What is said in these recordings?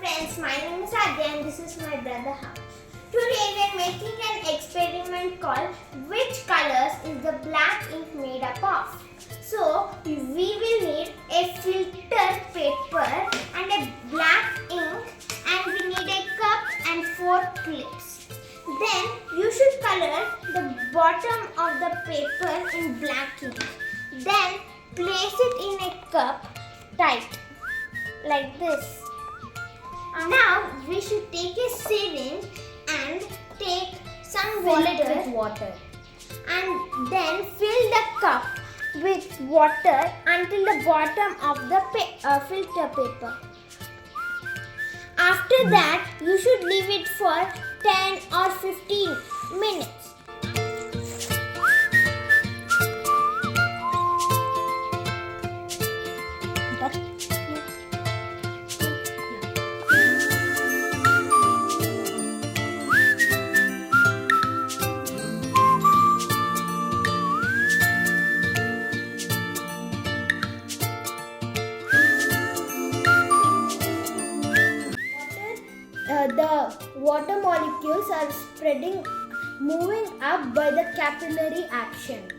friends, my name is Adya and this is my brother Harsh. Today we are making an experiment called which colors is the black ink made up of. So we will need a filtered paper and a black ink, and we need a cup and 4 clips. Then you should color the bottom of the paper in black ink. Then place it in a cup tight like this. Now we should take a syringe and take some water and then fill the cup with water until the bottom of the filter paper. After that, you should leave it for 10 or 15 minutes. The water molecules are spreading, moving up by the capillary action.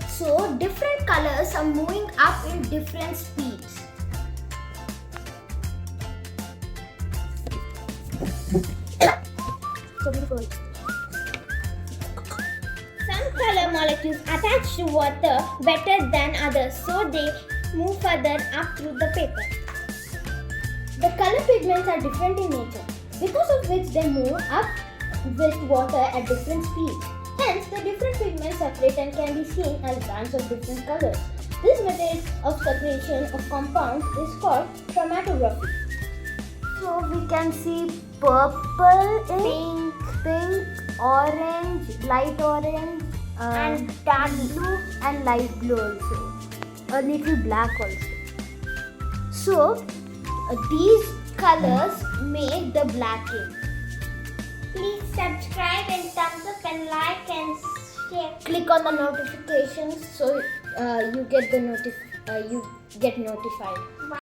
So, different colors are moving up in different speeds. Some color molecules attach to water better than others, so they move further up through the paper. The color pigments are different in nature, because of which they move up with water at different speeds. Hence, the different pigments separate and can be seen as bands of different colors. This method of separation of compounds is called chromatography. So, we can see purple, pink, orange, light orange, and dark blue, and light blue also. A little black also. So, these colors make the black ink. Please subscribe and thumbs up and like and share. Click on the notifications so you get notified.